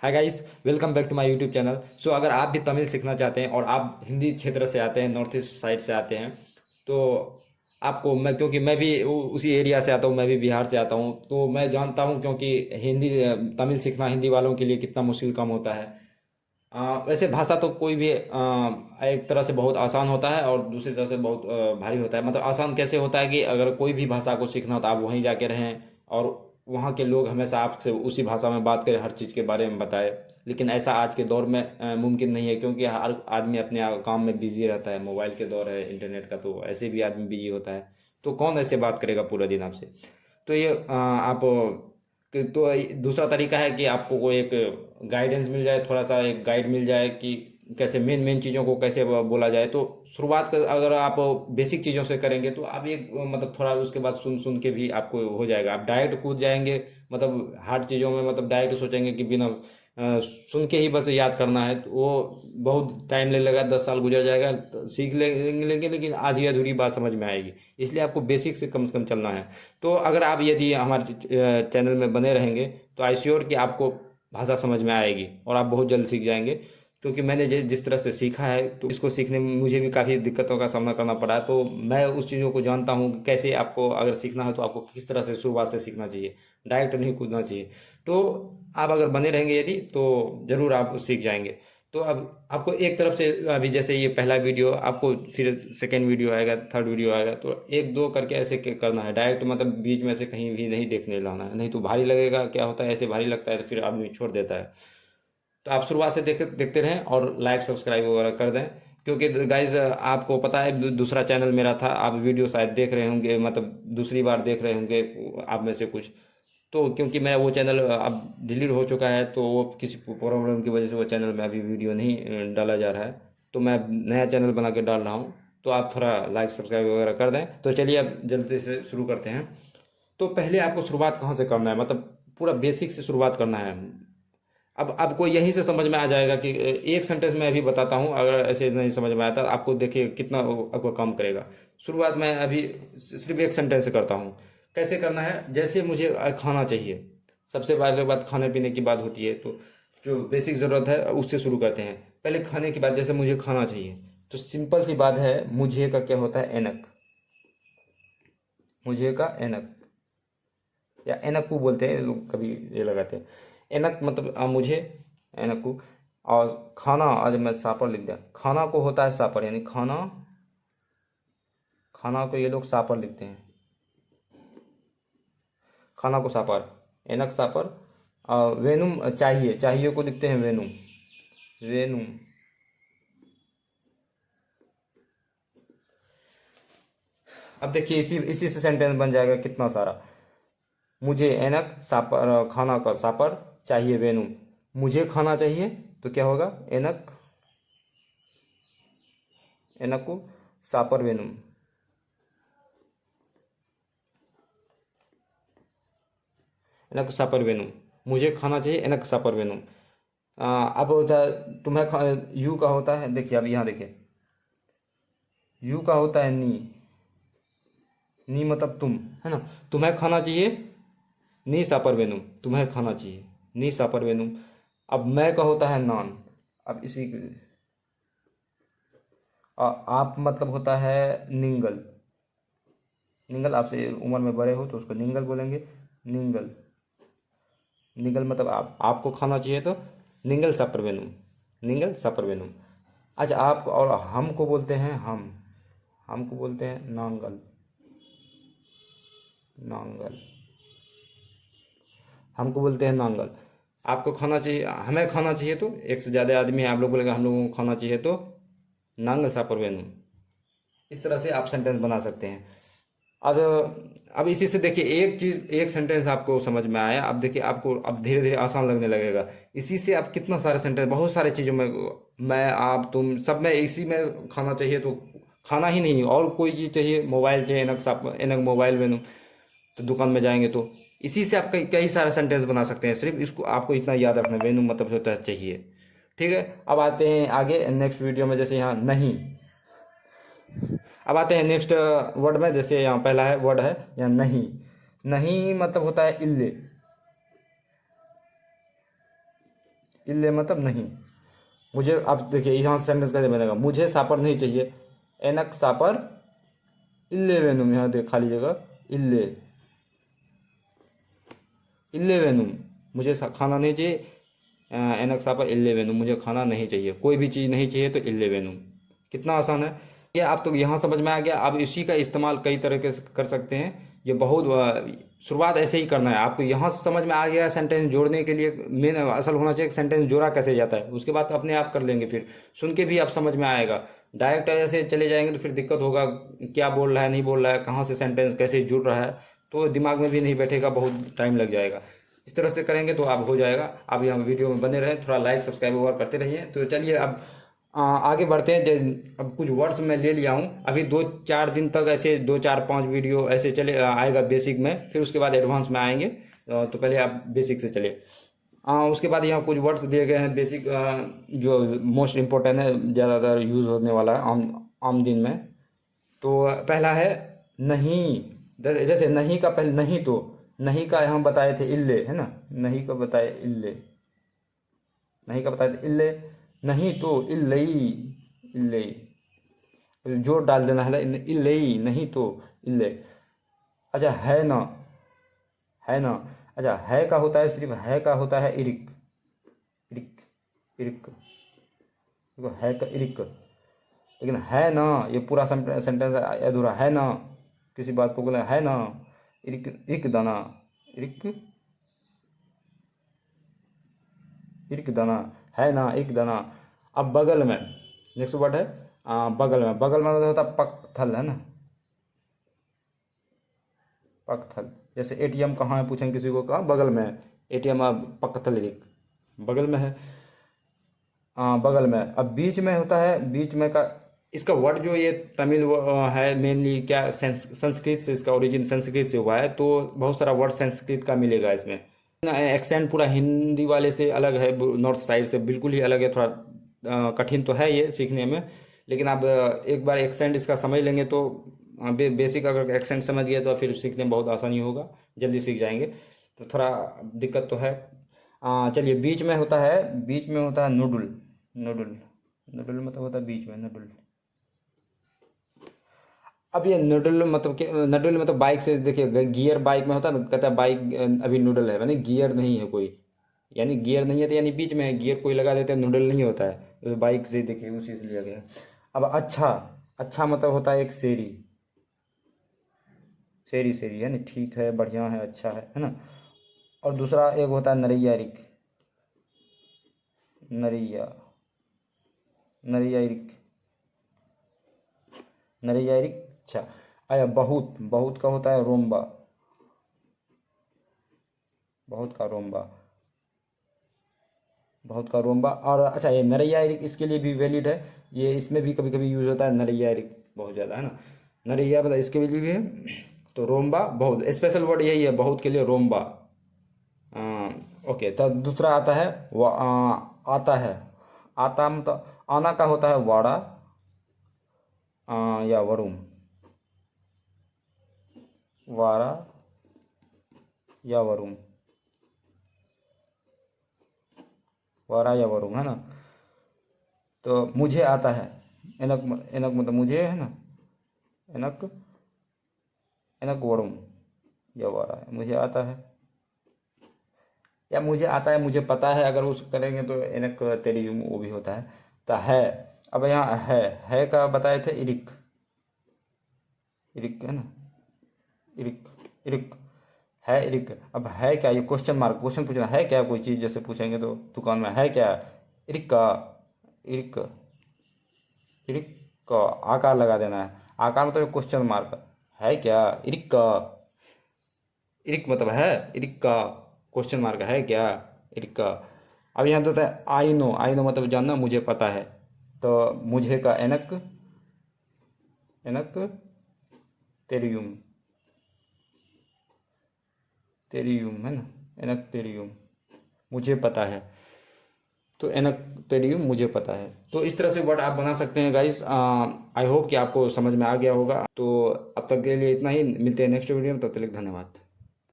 Hi guys, welcome back to my YouTube channel. So अगर आप भी तमिल सीखना चाहते हैं और आप हिंदी क्षेत्र से आते हैं, नॉर्थ ईस्ट साइड से आते हैं, तो आपको मैं क्योंकि मैं भी उसी एरिया से आता हूँ, मैं भी बिहार से आता हूँ, तो मैं जानता हूँ क्योंकि हिंदी तमिल सीखना हिंदी वालों के लिए कितना मुश्किल काम होता है। वैसे भाषा तो कोई भी एक तरह से बहुत आसान होता है और दूसरी तरह से बहुत भारी होता है। मतलब आसान कैसे होता है कि अगर कोई भी भाषा को सीखना हो तो आप वहीं जाके रहें और वहाँ के लोग हमेशा आपसे उसी भाषा में बात करें, हर चीज़ के बारे में बताए। लेकिन ऐसा आज के दौर में मुमकिन नहीं है, क्योंकि हर आदमी अपने काम में बिजी रहता है। मोबाइल के दौर है, इंटरनेट का, तो ऐसे भी आदमी बिजी होता है। तो कौन ऐसे बात करेगा पूरा दिन आपसे। तो ये आप तो दूसरा तरीका है कि आपको कोई एक गाइडेंस मिल जाए, थोड़ा सा एक गाइड मिल जाए कि कैसे मेन मेन चीज़ों को कैसे बोला जाए। तो शुरुआत कर अगर आप बेसिक चीज़ों से करेंगे तो आप एक मतलब थोड़ा उसके बाद सुन सुन के भी आपको हो जाएगा। आप डायरेक्ट कूद जाएंगे, मतलब हार्ड चीज़ों में, मतलब डायरेक्ट सोचेंगे कि बिना सुन के ही बस याद करना है, तो वो बहुत टाइम ले लेगा, 10 साल गुजर जाएगा, तो सीख लेंगे लेकिन आधी अधूरी बात समझ में आएगी। इसलिए आपको बेसिक से कम चलना है। तो अगर आप यदि हमारे चैनल में बने रहेंगे तो आई श्योर कि आपको भाषा समझ में आएगी और आप बहुत जल्द सीख जाएंगे। क्योंकि मैंने जिस तरह से सीखा है, तो इसको सीखने में मुझे भी काफ़ी दिक्कतों का सामना करना पड़ा है। तो मैं उस चीज़ों को जानता हूँ कि कैसे आपको अगर सीखना है तो आपको किस तरह से शुरुआत से सीखना चाहिए, डायरेक्ट नहीं कूदना चाहिए। तो आप अगर बने रहेंगे यदि, तो ज़रूर आप सीख जाएंगे। तो अब आपको एक तरफ से अभी जैसे ये पहला वीडियो, आपको फिर सेकेंड वीडियो आएगा, थर्ड वीडियो आएगा, तो एक दो करके ऐसे करना है। डायरेक्ट मतलब बीच में से कहीं भी नहीं देखने लाना है, नहीं तो भारी लगेगा। क्या होता है, ऐसे भारी लगता है तो फिर आदमी छोड़ देता है। तो आप शुरुआत से देखते देखते रहें और लाइक सब्सक्राइब वगैरह कर दें। क्योंकि गाइज आपको पता है दूसरा चैनल मेरा था, आप वीडियो शायद देख रहे होंगे, मतलब दूसरी बार देख रहे होंगे आप में से कुछ। तो क्योंकि मेरा वो चैनल अब डिलीट हो चुका है, तो वो किसी प्रॉब्लम की वजह से वो चैनल में अभी वीडियो नहीं डाला जा रहा है। तो मैं नया चैनल बना के डाल रहा हूँ। तो आप थोड़ा लाइक सब्सक्राइब वगैरह कर दें। तो चलिए अब जल्दी से शुरू करते हैं। तो पहले आपको शुरुआत कहाँ से करना है, मतलब पूरा बेसिक से शुरुआत करना है। अब आपको यहीं से समझ में आ जाएगा कि एक सेंटेंस में अभी बताता हूँ, अगर ऐसे नहीं समझ में आता आपको, देखिए कितना वो आपको काम करेगा। शुरुआत मैं अभी सिर्फ एक सेंटेंस से करता हूँ। कैसे करना है, जैसे मुझे खाना चाहिए। सबसे पहले बात खाने पीने की बात होती है, तो जो बेसिक ज़रूरत है उससे शुरू करते हैं। पहले खाने की बात, जैसे मुझे खाना चाहिए, तो सिंपल सी बात है, मुझे का क्या होता है, एनक। मुझे का एनक या एनकू बोलते हैं लोग, कभी ये लगाते हैं। एनक मतलब मुझे, एनकू। और खाना, आज मैं सापर लिख दिया, खाना को होता है सापर, यानी खाना। खाना को ये लोग सापर लिखते हैं, खाना को सापर, एनक सापर। वेनुम चाहिए, चाहिए को लिखते हैं वेनुम, वेनुम। अब देखिए इसी इसी से सेंटेंस बन जाएगा कितना सारा। मुझे एनक सापर, खाना का सापर चाहिए वेनुम। मुझे खाना चाहिए तो क्या होगा, एनक, एनकू सापर वेनुम। एनक सापर वेनुम, मुझे खाना चाहिए एनक सापर वेनुम। अब होता है तुम्हें यू का होता है, देखिए अब यहाँ देखिए, यू का होता है नी। नी मतलब तुम, है ना। तुम्हें खाना चाहिए, नी सापर वेनुम, तुम्हें खाना चाहिए, नी सापर वेनुम। अब मैं का होता है नॉन। अब इसी आप मतलब होता है निंगल। निंगल, आपसे उम्र में बड़े हो तो उसको निंगल बोलेंगे, निंगल। निंगल मतलब आपको खाना चाहिए तो निंगल सापर वेनुम, निंगल सापर वेनुम। अच्छा, आप और हम को बोलते हैं हम को बोलते हैं नांगल, नांगल। हमको बोलते हैं नांगल। आपको खाना चाहिए, हमें खाना चाहिए तो, एक से ज़्यादा आदमी है, आप लोग बोलेंगे हम लोगों को खाना चाहिए तो नांगल सापर वेनुम। इस तरह से आप सेंटेंस बना सकते हैं। अब इसी से देखिए एक चीज़, एक सेंटेंस आपको समझ में आया। अब देखिए आपको अब धीरे धीरे आसान लगने लगेगा। इसी से आप कितना सारे सेंटेंस, बहुत सारे चीज़ों में, मैं, आप, तुम, सब में इसी में खाना चाहिए तो, खाना ही नहीं और कोई चीज़ चाहिए, मोबाइल चाहिए, एनक मोबाइल वेनुम। तो दुकान में जाएंगे तो इसी से आप कई कई सारे सेंटेंस बना सकते हैं। सिर्फ इसको आपको इतना याद रखना, वेन्यू मतलब होता है चाहिए। ठीक है, अब आते हैं आगे नेक्स्ट वीडियो में, जैसे यहाँ नहीं। अब आते हैं नेक्स्ट वर्ड में, जैसे यहाँ पहला है वर्ड है यहाँ नहीं। नहीं मतलब होता है इल्ले। इल्ले मतलब नहीं। मुझे, आप देखिए यहाँ सेंटेंस कैसे बनेगा, मुझे सापर नहीं चाहिए, एनक सापर इल्ले वेनुम, यहाँ देख खाली जगह, इल्ले इल्ले वेनुम, मुझे खाना नहीं चाहिए, एनक सापर इल्ले वेनुम, मुझे खाना नहीं चाहिए, कोई भी चीज़ नहीं चाहिए तो इल्ले वेनुम। कितना आसान है ये, आप तो यहाँ समझ में आ गया। आप इसी का इस्तेमाल कई तरीके से कर सकते हैं, ये बहुत शुरुआत ऐसे ही करना है आपको। यहाँ से समझ में आ गया सेंटेंस जोड़ने के लिए मेन असल होना चाहिए सेंटेंस जोड़ा कैसे जाता है, उसके बाद अपने आप कर लेंगे, फिर सुन के भी आप समझ में आएगा। डायरेक्ट ऐसे चले जाएंगे तो फिर दिक्कत होगा, क्या बोल रहा है नहीं बोल रहा है, कहाँ से सेंटेंस कैसे जुड़ रहा है, तो दिमाग में भी नहीं बैठेगा, बहुत टाइम लग जाएगा। इस तरह से करेंगे तो आप हो जाएगा। आप यहाँ वीडियो में बने रहें, थोड़ा लाइक सब्सक्राइब और करते रहिए। तो चलिए अब आगे बढ़ते हैं। अब कुछ वर्ड्स मैं ले लिया हूँ, अभी 2-4 दिन तक ऐसे 2-4-5 वीडियो ऐसे चले आएगा बेसिक में, फिर उसके बाद एडवांस में आएंगे। तो पहले आप बेसिक से चलिए। उसके बाद यहाँ कुछ वर्ड्स दिए गए हैं बेसिक, जो मोस्ट इम्पोर्टेंट है, ज़्यादातर यूज़ होने वाला है आम आम दिन में। तो पहला है नहीं। जैसे नहीं का पहले नहीं, तो नहीं का हम बताए थे इल्ले, है ना, नहीं का बताए इल्ले, नहीं का बताए थे इल्ले, नहीं तो इल्लई, इल्लई जोर डाल देना है, इल्लई नहीं तो इल्ले। अच्छा है ना, है ना, अच्छा है का होता है, सिर्फ है का होता है इरिक, इरिक, इरिक, देखो है का इरिक। लेकिन है ना ये पूरा सेंटेंस अधूरा है ना, किसी बात को बोला है ना, इरिक, इरिक दाना, इरिक, इरिक दाना, है ना एक दाना। अब बगल में नेक्स्ट वर्ड है बगल में। बगल में होता है पकथल, है ना, पकथल। जैसे एटीएम कहाँ है पूछेंगे किसी को, कहाँ बगल में है एटीएम, अब पकथल एक बगल में है, बगल में। अब बीच में होता है, बीच में का इसका वर्ड जो ये तमिल है मेनली, क्या संस्कृत से, इसका ओरिजिन संस्कृत से हुआ है, तो बहुत सारा वर्ड संस्कृत का मिलेगा इसमें। एक्सेंट पूरा हिंदी वाले से अलग है, नॉर्थ साइड से बिल्कुल ही अलग है, थोड़ा कठिन तो है ये सीखने में, लेकिन आप एक बार एक्सेंट इसका समझ लेंगे तो बेसिक अगर एक्सेंट समझ गए तो फिर सीखने में बहुत आसानी होगा, जल्दी सीख जाएंगे। तो थोड़ा दिक्कत तो है। चलिए बीच में होता है, बीच में होता है नूडल, नूडल, नूडल मतलब होता है बीच में, नूडल। अब ये नूडल मतलब कि नूडल मतलब बाइक से, देखिए गियर बाइक में होता है ना, कहता है बाइक अभी नूडल है, यानी गियर नहीं है कोई, यानी गियर नहीं है तो यानी बीच में है, गियर कोई लगा देते हैं नूडल नहीं होता है, तो बाइक से देखिए उसी से लिया गया। अब अच्छा, अच्छा मतलब होता है एक शेरी, शेरी, शेरी है ना, ठीक है, बढ़िया है, अच्छा है ना। और दूसरा एक होता है नरैया रिक, नरैया, नरैया रिक, नरैया रिक। अच्छा आया बहुत, बहुत का होता है रोम्बा, बहुत का रोम्बा, बहुत का रोम्बा। और अच्छा ये नरैया रिक इसके लिए भी वैलिड है, ये इसमें भी कभी कभी यूज होता है नरैया रिक, बहुत ज़्यादा, है ना। नरैया मतलब इसके लिए भी है, तो रोम्बा बहुत स्पेशल वर्ड यही है, बहुत के लिए रोम्बा। ओके, तो दूसरा आता है आता है, आता मतलब आना का होता है वाड़ा, या वरुम, वारा या वरुम, वारा या वरुम, है ना। तो मुझे आता है, एनक, एनक मतलब मुझे, है ना, एनक, एनक वरुम या वारा है, मुझे आता है, या मुझे आता है, मुझे पता है, अगर उस करेंगे तो एनक तेरियुम वो भी होता है। तो है, अब यहाँ है का बताए थे इरिक, इरिक है ना, इरिक, इरिक है इरिक। अब है क्या, ये क्वेश्चन मार्क, क्वेश्चन पूछना है क्या, कोई चीज़ जैसे पूछेंगे तो दुकान में है क्या, इरिक का, इरिक, इरिक का आकार लगा देना है, आकार मतलब क्वेश्चन मार्क, है क्या इरिक का, इरिक मतलब है, इरिक का क्वेश्चन मार्क है क्या, इरिक का। अब यहाँ तो होता है आई नो, आई नो मतलब जानना, मुझे पता है, तो मुझे का एनक, एनक तेरियुम, तेरियुम है ना, एनक तेरियुम, मुझे पता है, तो एनक तेरियुम मुझे पता है। तो इस तरह से वर्ड आप बना सकते हैं गाइस। आई होप कि आपको समझ में आ गया होगा। तो अब तक के लिए इतना ही, मिलते हैं नेक्स्ट वीडियो में, तब तक के लिए धन्यवाद।